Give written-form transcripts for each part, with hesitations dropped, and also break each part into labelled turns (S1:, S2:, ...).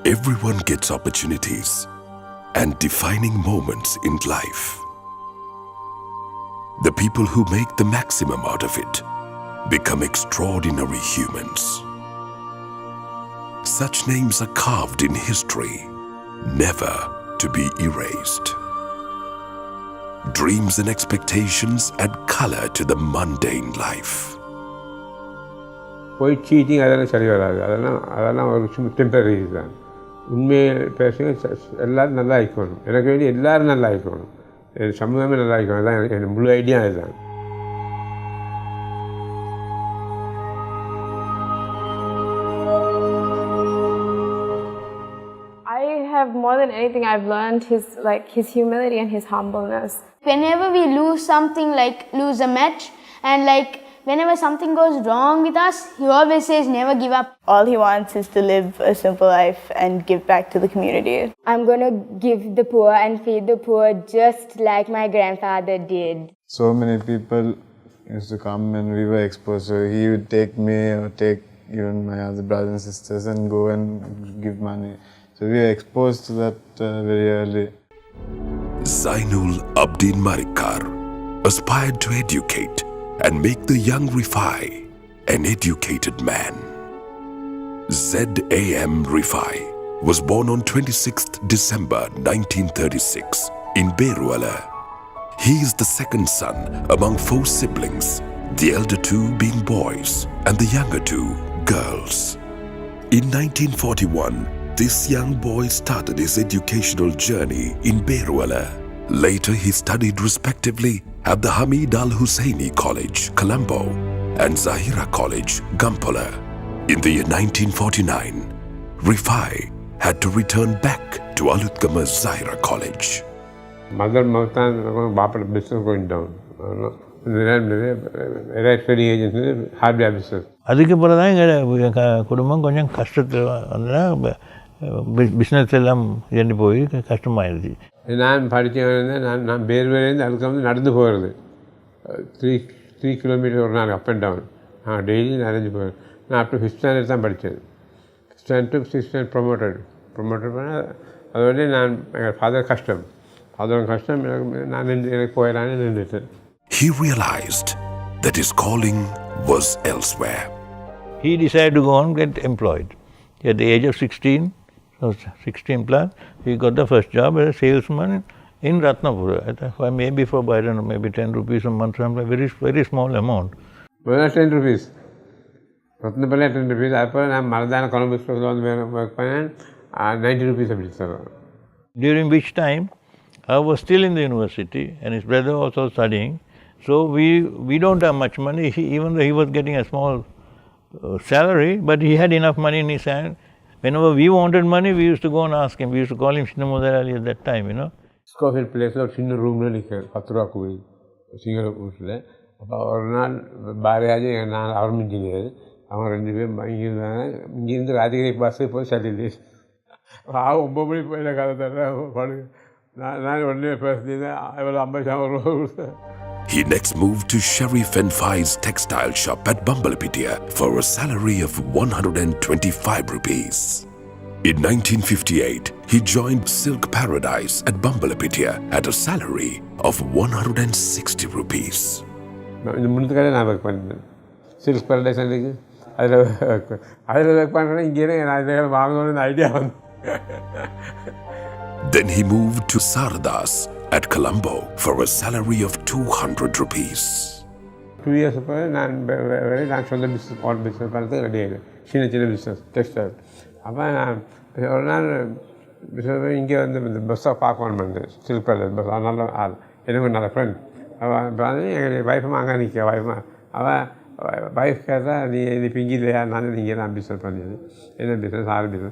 S1: Everyone gets opportunities and defining moments in life. The people who make the maximum out of it become extraordinary humans. Such names are carved in history, never to be erased. Dreams and expectations add color to the mundane life.
S2: போய் seating அதெல்லாம் சரி வராது. அதெல்லாம் ஒரு temporary தான். உண்மையை பேசுங்க, எல்லோரும் நல்லா ஆகிக்கணும். எனக்கு வேண்டி எல்லோரும் நல்லா ஆகிக்கணும். என் சமூகமே நல்லா ஆகிக்கணும். அதுதான் என் முழு ஐடியா அதுதான்.
S3: More than anything, I've learned his humility and his humbleness.
S4: Whenever we lose something, like lose a match, and like whenever something goes wrong with us, he always says never give up.
S5: All he wants is to live a simple life and give back to the community.
S6: I'm going to give the poor and feed the poor just like my grandfather did.
S7: So many people used to come and we were exposed. So he would take me or take even my other brothers and sisters and go and give money. So we were exposed to that very early.
S1: Zainul Abdin Marikar aspired to educate and make the young REFAI an educated man. ZAM REFAI was born on 26th December 1936 in Beruala. He is the second son among 4 siblings, the elder 2 being boys and the younger 2 girls. In 1941, this young boy started his educational journey in Beruala. Later, he studied respectively at the Hamid Al-Husseini College, Colombo, and Zahira College, Gampola. In the year 1949, REFAI had to return back to Alutgama's Zahira College.
S2: Mother Bapa business going down. Electricity agency, hardware business.
S8: அதுக்கு பிறகு தான் எங்கள் குடும்பம் கொஞ்சம் கஷ்டத்தில் வந்தால் business எல்லாம் இறந்து போய் கஷ்டமாயிருச்சு.
S2: நான் படித்தேன். நான் பேர்வேலேருந்து அதுக்கு வந்து நடந்து போகிறது 3 கிலோமீட்டர் ஒரு நாள் அப் அண்ட் டவுன். நான் டெய்லி நடந்து போகிறேன். நான் அப் டு 5th ஸ்டாண்டர்ட் தான் படித்தேன். 5th standard to 6th standard promoted பண்ணால் அது வந்து நான் எங்கள் ஃபாதர் கஷ்டம் நான் எனக்கு போயிடலான்னு நின்றுட்டேன்.
S1: He realized that his calling was elsewhere.
S8: He decided to go and get employed. At the age of 16, so 16 plus, he got the first job as a salesman in Ratnapura. Maybe for, I don't know, maybe 10 rupees a month, some very, very small amount.
S2: Well, 10 rupees. Ratnapura 10 rupees. After I Maradana Columbus work 90 rupees a bit.
S8: During which time, I was still in the university and his brother also studying. So we don't have much money. Even though he was getting a small salary, but he had enough money in his hand. Whenever we wanted money, we used to go and ask him. We used to call him Shinamudar Ali at that time, you know.
S2: Scofield place ஒரு சின்ன ரூமில் நிற்கிறேன் 10 ரூபா கூலி சிங்கப்பூரில். அப்போ ஒரு நாள் பாரதியாஜி நான் அவர் இன்ஜினியர் அவங்க 2 பேரும் இங்கேருந்து ராஜகிரி பஸ்ஸு போய் செல்லுது. 9 மணி போயில கதை தர படு நான் உடனே பேசுனேன். இவ்வளோ 50,000 ரூபா கொடுத்தேன்.
S1: He next moved to Sharif and Fai's textile shop at Bambalapitia for a salary of 125 rupees. In 1958, he joined Silk Paradise at Bambalapitia at a salary of 160 rupees.
S2: இந்த முன்னத்துக்காக நான் ஒர்க் பண்ணேன். சில்க் பேரடைஸ் அன்றைக்கு அதில் work பண்ணுறேன். இங்கே நான் இதை வாங்கணும்னு ஐடியா வந்து.
S1: Then he moved to Sardas at Colombo for a salary of 200 rupees.
S2: 2 years ago, நான் சொந்த பிஸ்னஸ் பண்ணுறதுக்கு ரெடி ஆகிடுவேன். சின்ன பிஸ்னஸ் டெக்ஸ்டைல். அப்போ நான் ஒரு நாள் பிஸ்னஸ் இங்கே வந்து இந்த பஸ்ஸை பார்க்கணும் பண்ணேன். சில்க் பேரடைஸ் பஸ் நல்ல ஆள், எனக்கு ஒரு நல்ல ஃப்ரெண்ட். அவன் இப்போ வந்து எங்கள் ஒய்ஃபும் அங்கே நிற்க ஒய்ஃபுமா அவன் ஒய்ஃப் கேட்டால் நீ இப்போ இங்கே இல்லையா? நான் பிஸ்னஸ் பண்ணியது. என்ன பிஸ்னஸ் ஆரம்பிச்சது.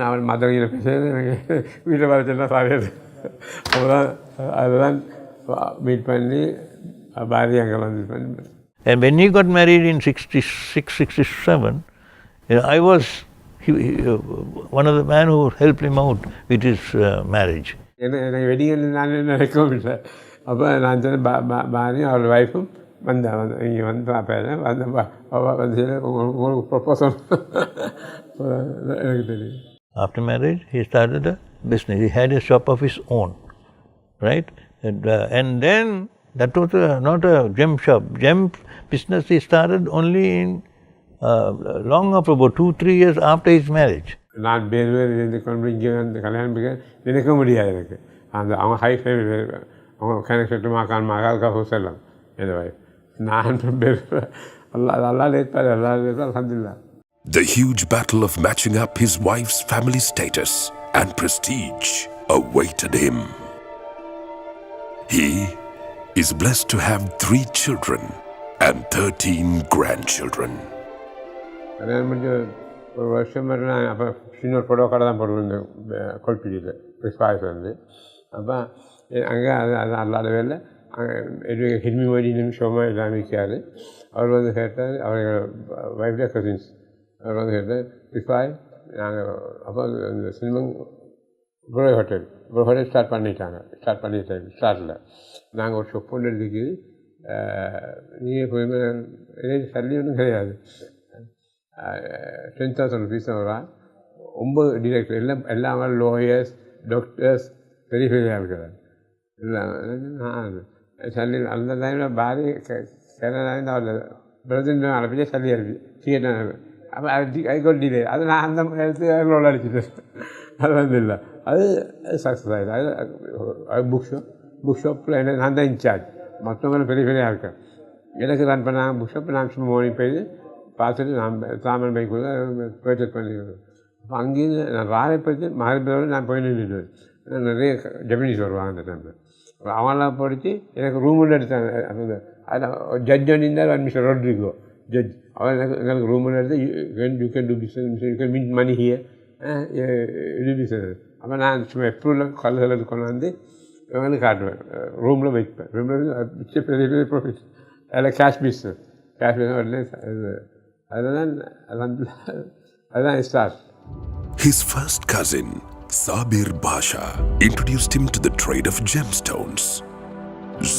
S2: அவன் மதுரையில் பேசுறது எனக்கு வீட்டில் வர சொன்னால் சாரியாது. அதுதான் மீட் பண்ணி பாரதி அங்கே வந்து பண்ணி.
S8: And when he got married in 66, 67, I was one of the men who helped him out with his marriage.
S2: எனக்கு வெட்டிங் நான் நினைக்கவும் இல்லை. அப்போ நான் சொன்னேன் பாரதியும் அவரோட ஒய்ஃபும் வந்தேன். இங்கே வந்து பார்ப்பேன் வந்து உங்களுக்கு ப்ரொப்போசல் எனக்கு தெரியும்.
S8: After marriage, he started a business. He had a shop of his own, right? And then that was not a gem shop. Gem business he started only in long after, about 2-3 years after his marriage.
S2: நான் பேருவேர் இருந்து கொண்டு இங்கே வந்து கல்யாணம் நினைக்க முடியாது எனக்கு. அந்த அவங்க ஹை ஃபேமிலி, அவங்க கனெக்ட் மகான் மகால்கா ஹுசல்லாம் எனவே நான் பேருவேர் அல்லா லேட்பார் அல்ஹம்துலில்லாஹ்.
S1: The huge battle of matching up his wife's family status and prestige awaited him. He is blessed to have 3 children and 13 grandchildren.
S2: கல்யாணம் முடிஞ்ச ஒரு வருஷம் நான் அப்போ சின்ன ஒரு ஃபோட்டோ கடை தான் போட்டுருந்தேன் கொல்பிடியில் REFAI வந்து. அப்போ அங்கே அது அல்லாத வேலை அங்கே ஹில்மி மொழியிலும் ஷோமா எல்லாம் இருக்காது. அவர் வந்து கேட்டார், அவர்கள் வைஃப்ல கசின்ஸ். அவர் வந்து கேட்டார் REFAI நாங்கள் அப்போ அந்த சினிமா குரோய் ஹோட்டல் ஸ்டார்ட் பண்ணிட்டாங்க. ஸ்டார்ட்டில் நாங்கள் ஒரு ஷொப் ஒன்று இருக்குது, நீங்கள் போய் சல்லி ஒன்றும் கிடையாது, 10,000 rupees வரும். 9 டிரெக்டர் எல்லாம் லோயர்ஸ் டாக்டர்ஸ் பெரிய பெரிய இருக்கிறார் எல்லாம் சல்லி. அந்த டைமில் பாரி கேரளாவில் அவர் பிரசிடென்ட் அனுப்பிச்சு சல்லி அனுப்பி தியேட்டர். அப்போ அது டிலே அது நான் அந்த எடுத்து ரோல் அடிச்சுட்டேன். அது வந்து இல்லை, அது சக்ஸஸ் ஆகிடும். அது புக் ஷாப்பில் என்ன நான் தான் இன்சார்ஜ், மற்றவங்களும் பெரிய பெரிய இருக்கேன். எனக்கு ரன் பண்ணாங்க புக் ஷாப். நான் சும்மா மோனி போய் பார்த்துட்டு நான் சாமான் பைக் கூட பர்ச்சேஸ் பண்ணிக்கிறேன். அப்போ அங்கேருந்து நான் ராவை போய்ட்டு மறுபடியும் நான் போய் நின்றுடுவேன். நிறைய ஜப்பனீஸ் வருவாங்க அந்த டைமில். அவங்களாம் படித்து எனக்கு ரூம் ஒன்று எடுத்தாங்க. அதில் ஜட்ஜ் ஒன்றிருந்தார், மிஸ்டர் ரோட்ரிகோ ஜட்ஜ். அவர் எங்களுக்கு ரூம் ஒன்று எடுத்து you can do business, you can meet money here, இது பிஸ்னஸ். அப்போ நான் சும்மா எப்போ கல்லுகளை கொண்டு வந்து இவங்களுக்கு காட்டுவேன், ரூமில் வைப்பேன். ரூமில் மிச்ச பெரிய பெரிய ப்ராஃபிட். அதில் கேஷ் பிஸ்னஸ் உடனே அதுதான் start.
S1: His first cousin, Sabir Basha, introduced him to the trade of gemstones.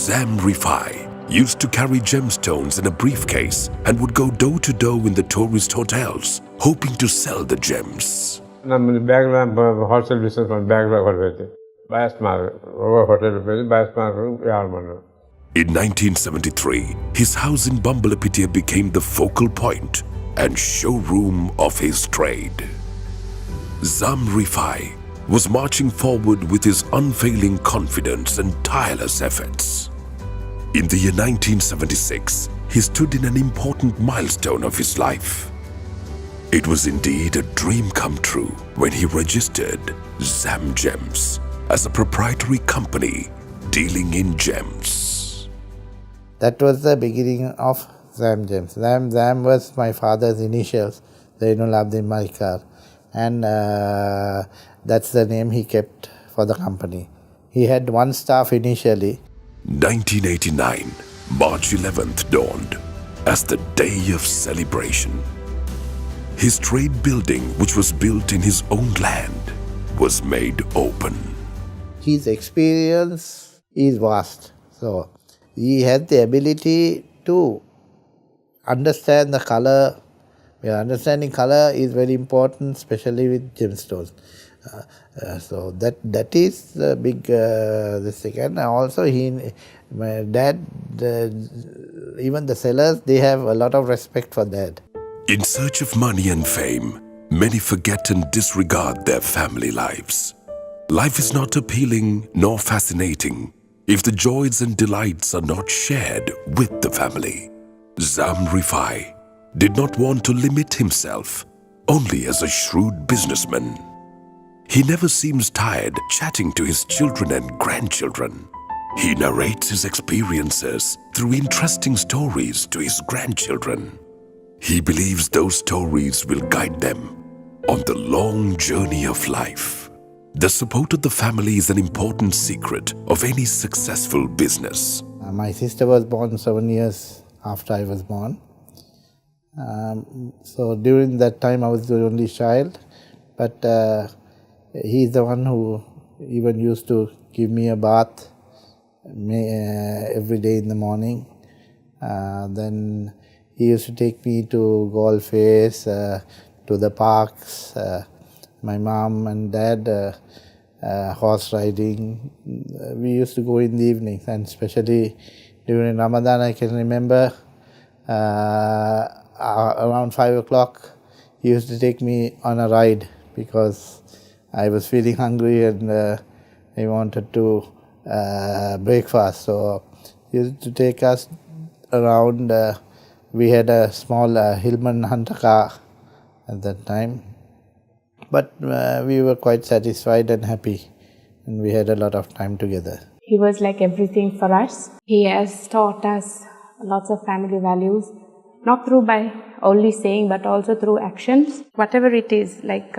S1: ZAM REFAI used to carry gemstones in a briefcase and would go door to door in the tourist hotels, hoping to sell the gems.
S2: நம்ம பேக்கில் wholesale business பண்ண பேக்கில் கொண்டு போயிட்டு பயஸ்மார் ஹோட்டலில் போயிட்டு பயஸ்மார் வியாபாரம் பண்ணுவோம்.
S1: In 1973, his house in Bambalapitiya became the focal point and showroom of his trade. ZAM REFAI was marching forward with his unfailing confidence and tireless efforts. In the year 1976, he stood in an important milestone of his life. It was indeed a dream come true when he registered ZAM Gems as a proprietary company dealing in gems.
S9: That was the beginning of ZAM Gems. ZAM was my father's initials, Zainul Abdin Malikar, and that's the name he kept for the company. He had 1 staff initially.
S1: 1989, March 11th dawned as the day of celebration. His trade building, which was built in his own land, was made open.
S9: His experience is vast. So he had the ability to understand the color. Understanding color is very important, especially with gemstones. So that is the big this thing. And also my dad, even the sellers, they have a lot of respect for that.
S1: In search of money and fame, many forget and disregard their family lives. Life is not appealing nor fascinating if the joys and delights are not shared with the family. ZAM REFAI did not want to limit himself only as a shrewd businessman. He never seems tired chatting to his children and grandchildren. He narrates his experiences through interesting stories to his grandchildren. He believes those stories will guide them on the long journey of life. The support of the family is an important secret of any successful business.
S9: My sister was born 7 years after I was born. So during that time I was the only child, but he's the one who even used to give me a bath every day in the morning. Then he used to take me to golf fairs, to the parks, My mom and dad, horse riding. We used to go in the evenings, and especially during Ramadan, I can remember around 5 o'clock, he used to take me on a ride because I was feeling hungry and I wanted to breakfast. So he used to take us around. We had a small Hillman Hunter car at that time. But we were quite satisfied and happy, and we had a lot of time together.
S10: He was like everything for us. He has taught us lots of family values, not through by only saying, but also through actions. Whatever it is, like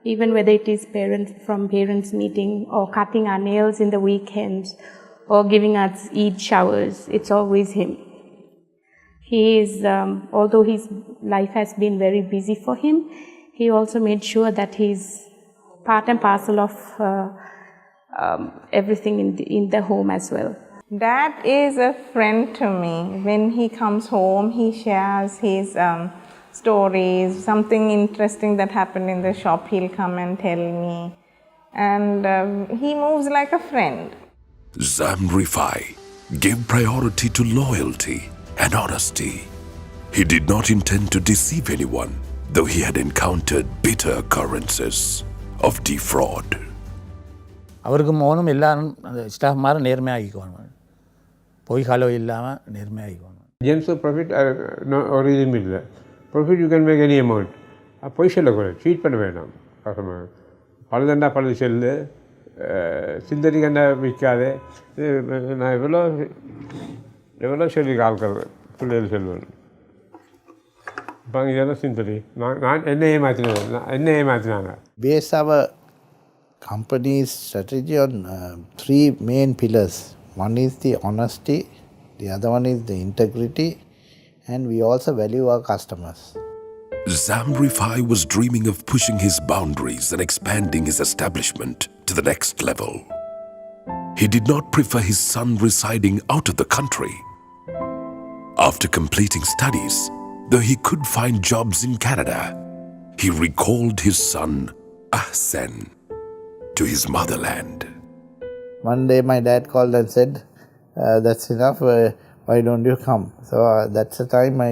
S10: even whether it is parents meeting, or cutting our nails in the weekends, or giving us Eid showers, it's always him. He is, although his life has been very busy for him, he also made sure that he's part and parcel of everything in the home as well.
S11: Dad is a friend to me. When he comes home, he shares his stories, something interesting that happened in the shop, he'll come and tell me. And he moves like a friend.
S1: ZAM REFAI gave priority to loyalty and honesty. He did not intend to deceive anyone, though he had encountered bitter occurrences of defraud.
S12: அவருக்கு மௌனம் எல்லாரும் அந்த staff மாதிரி நேர்மையாகிக்கணும், பொய் களவு இல்லாமல் நேர்மையாகிக்கணும்.
S2: Gems of profit ஒரு இதுவும் இல்லை. Profit you can make any amount. பொய் சொல்லக்கூடாது, சீட் பண்ண வேண்டாம். கஸ்டமர் பழுதண்டா பழுது செல்லு, சிந்தடிக்கண்டா விற்காது. நான் எவ்வளோ சொல்லி ஆட்கள் பிள்ளைகள் செல்வேன். இப்போ இதெல்லாம் சிந்தடி நான் என்ன ஏமாற்றினாங்க.
S9: Base our company's strategy on three main pillars. One is the honesty, the other one is the integrity, and we also value our customers.
S1: ZAM REFAI was dreaming of pushing his boundaries and expanding his establishment to the next level. He did not prefer his son residing out of the country. After completing studies, though he could find jobs in Canada, he recalled his son, Ahsan, to his motherland.
S9: One day my dad called and said, that's enough, why don't you come? So that's the time I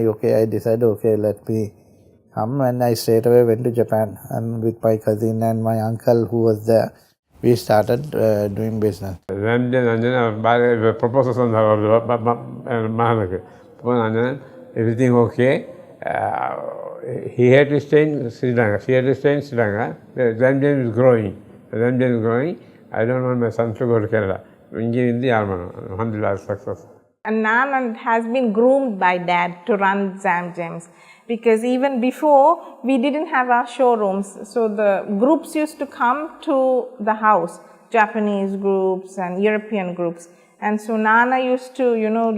S9: decided, okay, let me come, and I straight away went to Japan, and with my cousin and my uncle who was there, we started doing business.
S2: Everything okay. He had to stay in Sri Lanka. She had to stay in Sri Lanka. The ZAM is growing. I don't want my son to go to Canada. Alhamdulillah, success.
S11: And Nana has been groomed by Dad to run ZAM Gems, because even before we didn't have our showrooms, so the groups used to come to the house, Japanese groups and European groups. And so Nana used to,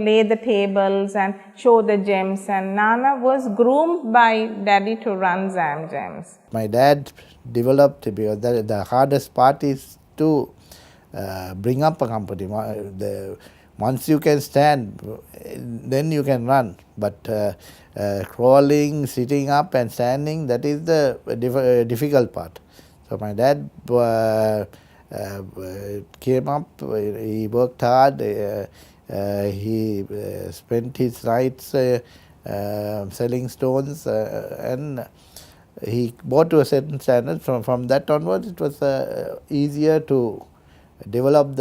S11: lay the tables and show the gems, and Nana was groomed by Daddy to run ZAM Gems.
S9: My dad developed, because the hardest part is to bring up a company. Once you can stand, then you can run. But crawling, sitting up and standing, that is the difficult part. So my dad came up, he worked hard, he spent his nights selling stones, and he bought to a certain standard. From that onwards, it was easier to develop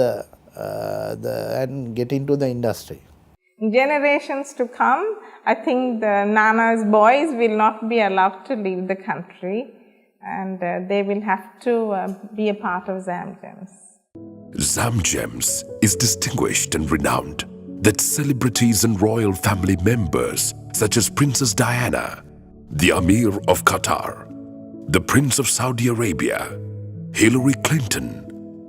S9: and get into the industry.
S11: Generations to come, I think the Nana's boys will not be allowed to leave the country, and they will have to be a part of ZAM Gems.
S1: ZAM Gems is distinguished and renowned that celebrities and royal family members such as Princess Diana, the Amir of Qatar, the Prince of Saudi Arabia, Hillary Clinton,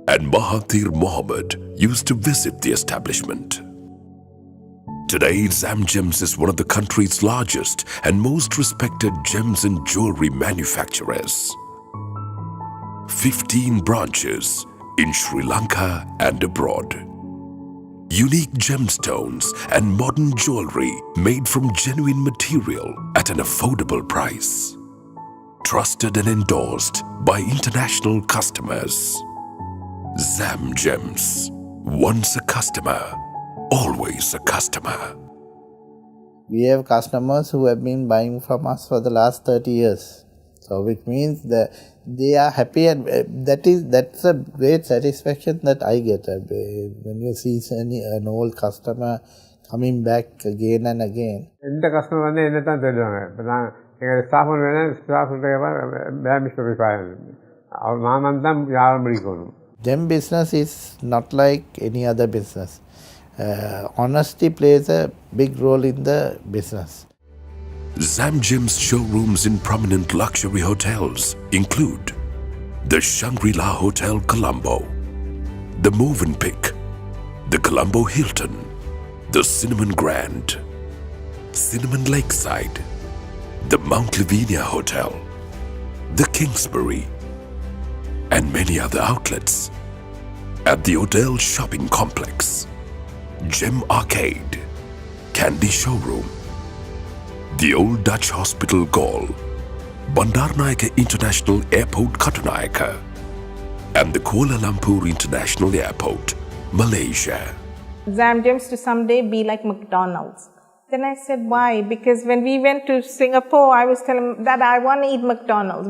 S1: and Mahathir Mohamad used to visit the establishment. Today, ZAM Gems is one of the country's largest and most respected gems and jewelry manufacturers. 15 branches in Sri Lanka and abroad. Unique gemstones and modern jewelry made from genuine material at an affordable price. trusted and endorsed by international customers. ZAM Gems. Once a customer, always a customer.
S9: We have customers who have been buying from us for the last 30 years. So which means that they are happy, and that's a great satisfaction that I get. When you see an old customer coming back again and again.
S2: எந்த customer வந்து என்ன தான் தெரியுவாங்க. இப்போ நான் எங்கள் staff வேணால் mister REFAI நான் தான் யாரும் பிடிக்கணும்.
S9: ZAM business is not like any other business. Honesty plays a big role in the business.
S1: ZAM Gems showrooms in prominent luxury hotels include the Shangri-La Hotel Colombo, the Movenpick, the Colombo Hilton, the Cinnamon Grand, Cinnamon Lakeside, the Mount Lavinia Hotel, the Kingsbury, and many other outlets. At the Hotel Shopping Complex, Gem Arcade, Candy Showroom, the Old Dutch Hospital Gaul, Bandaranaike International Airport Katunayake, and the Kuala Lumpur International Airport, Malaysia.
S11: ZAM Gems to someday be like McDonald's. Then I said, why? Because when we went to Singapore, I was telling him that I want to eat McDonald's.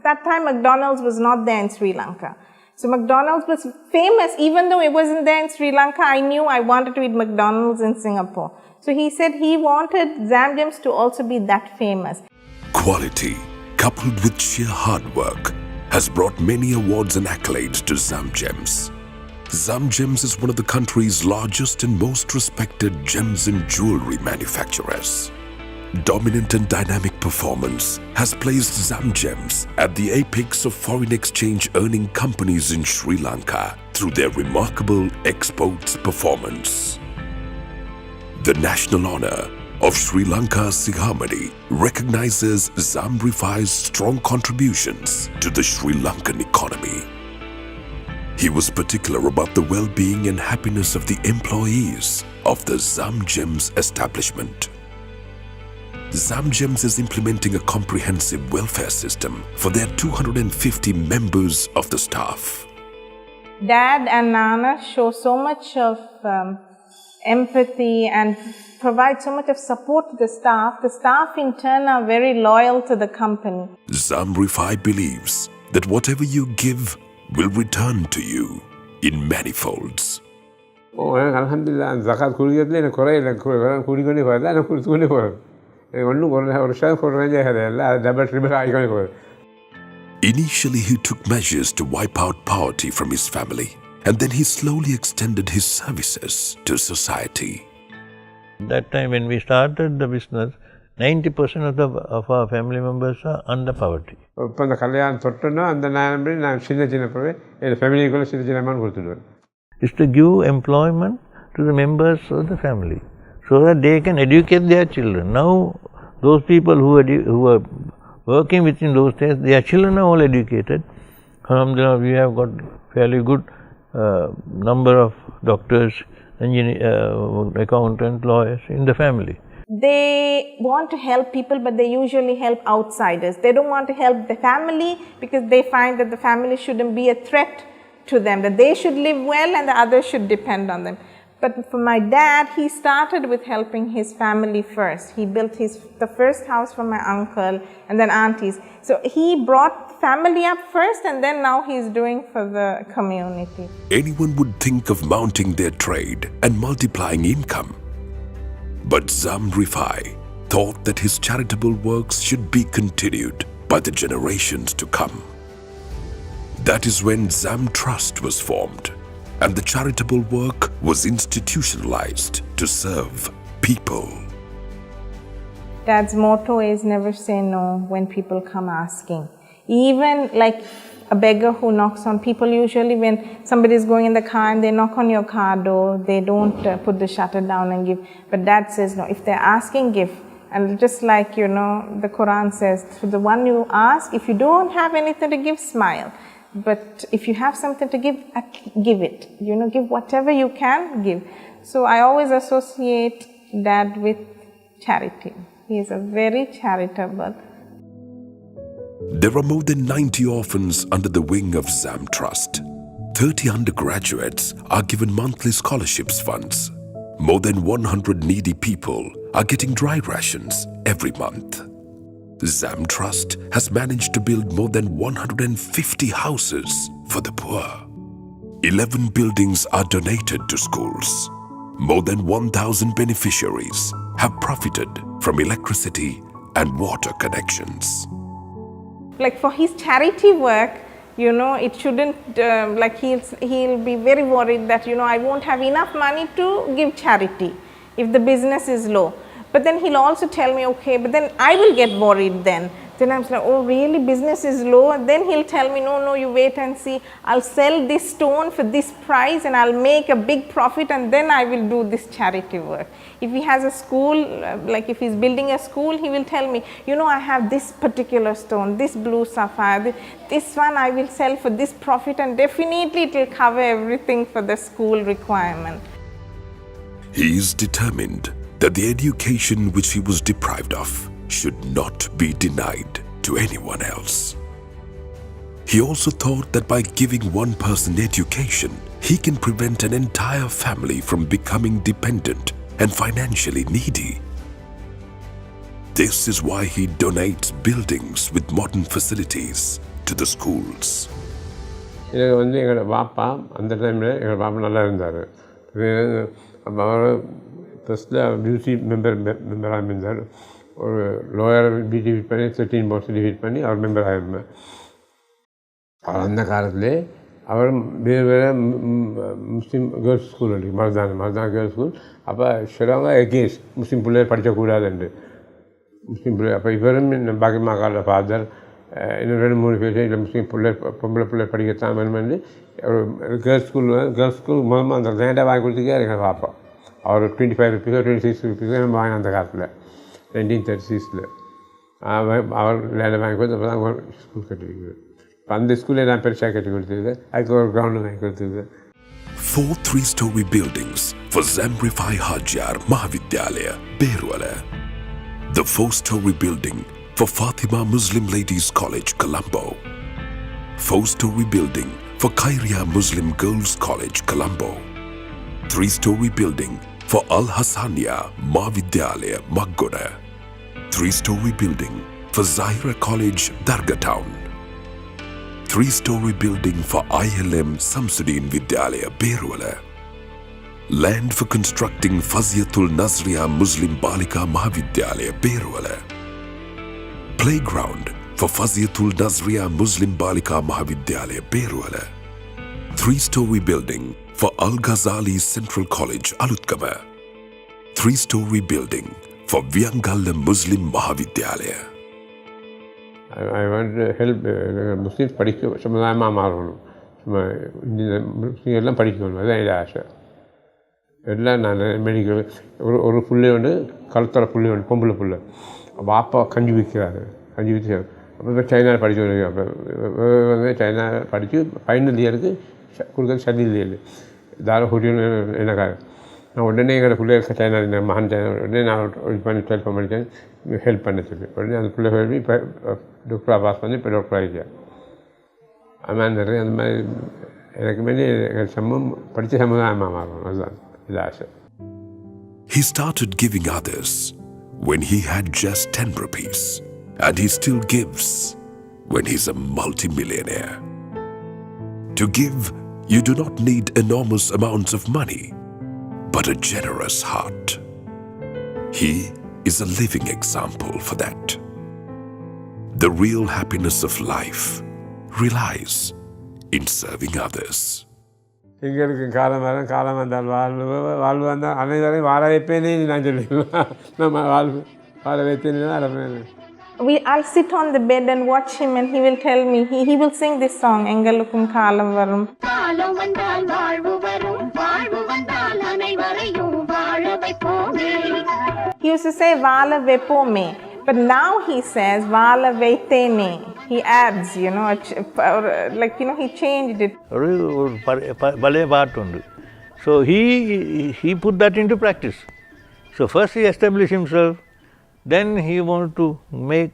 S11: That time McDonald's was not there in Sri Lanka. So McDonald's was famous. Even though it wasn't there in Sri Lanka, I knew I wanted to eat McDonald's in Singapore. So he said he wanted ZAM Gems to also be that famous.
S1: Quality, coupled with sheer hard work, has brought many awards and accolades to ZAM Gems. ZAM Gems is one of the country's largest and most respected gems and jewelry manufacturers. Dominant and dynamic performance has placed ZAM Gems at the apex of foreign exchange earning companies in Sri Lanka through their remarkable exports performance. The national honor of Sri Lanka's Sihamani recognizes ZAM REFAI's strong contributions to the Sri Lankan economy. He was particular about the well-being and happiness of the employees of the ZAM Gems establishment. ZAM Gems is implementing a comprehensive welfare system for their 250 members of the staff.
S11: Dad and Nana show so much of empathy and provide so much of support to the staff. The staff in turn are very loyal to the company.
S1: ZAM REFAI believes that whatever you give will return to you in manifolds.
S2: Alhamdulillah, zakat kuriyatla ena korayla kurigoni korala ena kurigoni korala. Onnu korala orsha korala hada double triple icon korala.
S1: Initially, he took measures to wipe out poverty from his family, and then he slowly extended his services to society.
S8: That time when we started the business, 90% of our family members are under poverty.
S2: இப்போ அந்த கல்யாணம் தொட்டோன்னா அந்த நேரம் நான் சின்ன போய் என் ஃபேமிலிக்குள்ளே சின்ன amount கொடுத்துடுவேன்.
S8: Is to give employment to the members of the family so that they can educate their children. Now, those people who are working within those days, their children are all educated. Alhamdulillah, we have got fairly good number of doctors, engineers, accountants, lawyers in the family.
S11: They want to help people, but they usually help outsiders. They don't want to help the family because they find that the family shouldn't be a threat to them, that they should live well and the others should depend on them. But for my dad, he started with helping his family first. He built the first house for my uncle and then aunties. So he brought family up first and then now he's doing for the community.
S1: Anyone would think of mounting their trade and multiplying income. But ZAM REFAI thought that his charitable works should be continued by the generations to come. That is when ZAM Trust was formed and the charitable work was institutionalized to serve people.
S11: Dad's motto is never say no when people come asking. Even like a beggar who knocks on people, usually when somebody is going in the car and they knock on your car door, they don't put the shutter down and give. But Dad says no, if they're asking, give. And just like, the Quran says, to the one you ask, if you don't have anything to give, smile. But if you have something to give, give it. Give whatever you can give. So I always associate Dad with charity. He is a very charitable.
S1: There are more than 90 orphans under the wing of ZAM Trust. 30 undergraduates are given monthly scholarships funds. More than 100 needy people are getting dry rations every month. ZAM Trust has managed to build more than 150 houses for the poor. 11 buildings are donated to schools. More than 1,000 beneficiaries have profited from electricity and water connections.
S11: Like for his charity work, it shouldn't, he'll be very worried that, I won't have enough money to give charity if the business is low. But then he'll also tell me, okay, but then I will get worried then. Then I'm like, oh really, business is low? And then he'll tell me, no, you wait and see. I'll sell this stone for this price and I'll make a big profit and then I will do this charity work. If he has a school, like if he's building a school, he will tell me, I have this particular stone, this blue sapphire, this one I will sell for this profit and definitely it will cover everything for the school requirement.
S1: He is determined that the education which he was deprived of should not be denied to anyone else. He also thought that by giving one person education, he can prevent an entire family from becoming dependent and financially needy. This is why he donates buildings with modern facilities to the schools.
S2: எங்களோட பாப்பா அந்த டைமில் எங்கள் பாப்பா நல்லா இருந்தார். அவர் ஃபஸ்ட்டில் PUC மெம்பராக இருந்தார். ஒரு லோயர் டிஃபீட் பண்ணி 13 போர்ட்ஸ் டிஃபீட் பண்ணி அவர் மெம்பர் ஆகிருந்தார். அந்த காலத்திலே அவர் வேறு முஸ்லீம் கேர்ள்ஸ் ஸ்கூல் இருக்குது, மருதான கேர்ள்ஸ் ஸ்கூல். அப்போ சொல்லுவாங்க எகேன்ஸ்ட் முஸ்லீம் பிள்ளைகள் படிக்கக்கூடாதுண்டு. முஸ்லீம் பிள்ளை அப்போ இவரும் பாக்கியம்மா காலில் ஃபாதர் இன்னும் 2-3 பேர் இல்லை முஸ்லீம் பொம்பளை பிள்ளை படிக்கத்தான் வேணுமென்று ஒரு கேர்ள்ஸ் ஸ்கூல் மூலமாக அந்த லேண்டாக வாங்கி கொடுத்துக்கே எங்களை பார்ப்போம். அவர் 25 rupees 26 rupees நம்ம வாங்கின அந்த காலத்தில் 1936 அவர் லேண்டை வாங்கி கொடுத்து அப்போ தான் ஸ்கூல் கட்டிருக்குது. அந்த ஸ்கூலில் நான் பெருசாக கட்டி கொடுத்துருது. அதுக்கு ஒரு கிரவுண்டு வாங்கி கொடுத்துருது.
S1: 4 3-story buildings for ZAM REFAI Hajar Mahavidyalaya, Berwala. The 4-story building for Fatima Muslim Ladies College, Colombo. 4-story building for Khairia Muslim Girls College, Colombo. 3-story building for Al Hassania Mahavidyalaya, Maggoda. 3-story building for Zahira College, Darga Town. 3-story building for ILM Samsudin Vidyalaya, Berwala. Land for constructing Faziatul Nazriya Muslim Balika Mahavidyalaya, Berwala. Playground for Faziatul Nazriya Muslim Balika Mahavidyalaya, Berwala. 3-story building for Al Ghazali Central College, Alutkama. 3-story building for Viangalla Muslim Mahavidyalaya.
S2: I want to help Muslims படிக்க சமுதாயமாக மாறணும். இந்த முஸ்லீம் எல்லாம் படிக்கணும், அதுதான் என்னோட ஆசை. எல்லாம் நான் மெடிக்கல் ஒரு புள்ளை ஒன்று கழுத்தர புள்ளை ஒன்று பொம்பளை புள்ளை பாப்பா கஞ்சி விற்கிறாரு, கஞ்சி விற்று அப்போ சைனாவில் படித்து அப்போ வந்து சைனாவில் படித்து ஃபைனல் இயருக்கு கொடுக்குறது செகண்ட் இயர் தார ஹோட்டல் எனக்காக நான் உடனே எங்களை பிள்ளைகளுக்கு சைனா மகன் சைனா உடனே நான் இது பண்ணி ஹெல்ப் பண்ணிட்டேன், ஹெல்ப் பண்ண சொல்லி உடனே அந்த பிள்ளைகள் இப்போ டாக்டராக பாஸ் பண்ணி இப்போ டாக்டர் ஆகிட்டேன். அதுமாதிரி நிறைய அந்த மாதிரி எனக்கு வேண்டி எங்கள் சமூகம் படித்த சமுதாயமாக மாறணும், அதுதான் இது ஆசை.
S1: He started giving others when he had just 10 rupees, and he still gives when he's a multi-millionaire. To give, you do not need enormous amounts of money, but a generous heart. He is a living example for that. The real happiness of life relies in serving others.
S2: எங்களுக்கு காலம் வரும், காலம் வந்தால் வாழ்வு வந்தால் அனைவரையும் வாழ வைப்பேனே நான் சொல்லிடுவேன். நம்ம வாழ வைப்பேன்.
S11: I'll sit on the bed and watch him and he will tell me, he will sing this song, Engalukkum Kaalam Varum. Kaalam vandal vaalvu varum, vaalvu vandal anaivarayum vaala veppome. He used to say vaala veppome, but now he says vaala veithene. He adds, he changed it.
S8: So he put that into practice. So first he established himself then he wanted to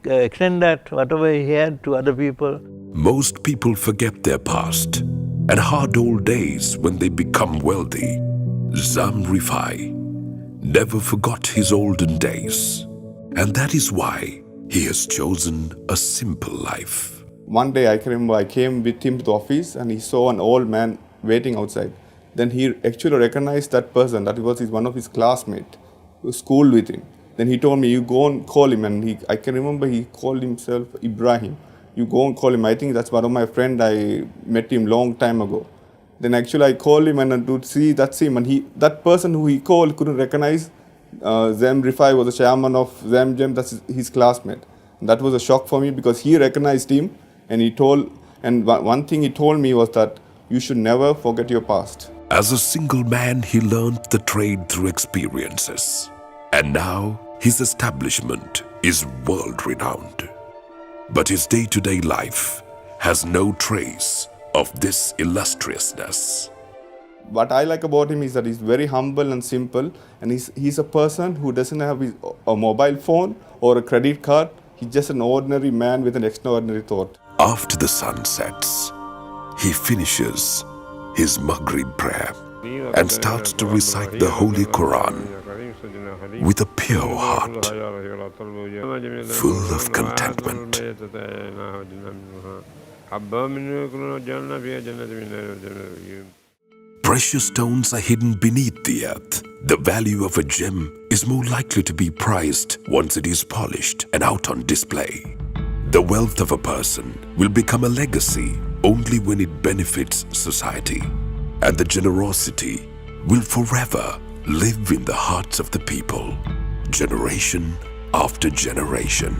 S8: extend that whatever he had to other people.
S1: Most people forget their past and hard old days when they become wealthy. ZAM REFAI never forgot his olden days, and that is why he has chosen a simple life.
S13: One day I can remember I came with him to the office and he saw an old man waiting outside. Then he actually recognized that person, that was one of his classmates who schooled with him. Then he told me, you go and call him, and I can remember he called himself Ibrahim. You go and call him. I think that's one of my friend. I met him long time ago. Then actually I called him and to see that's him, and that person who he called couldn't recognize ZAM REFAI was the chairman of ZAM Gem, that's his classmate. And that was a shock for me because he recognized him, and one thing he told me was that you should never forget your past.
S1: As a single man, he learned the trade through experiences. And now, his establishment is world-renowned. But his day-to-day life has no trace of this illustriousness.
S13: What I like about him is that he's very humble and simple, and he's a person who doesn't have a mobile phone or a credit card. He's just an ordinary man with an extraordinary thought.
S1: After the sun sets, he finishes his Maghrib prayer and starts to recite the Holy Quran with a pure heart, full of contentment. Precious stones are hidden beneath the earth. The value of a gem is more likely to be prized once it is polished and out on display. The wealth of a person will become a legacy only when it benefits society, and the generosity will forever live in the hearts of the people, generation after generation.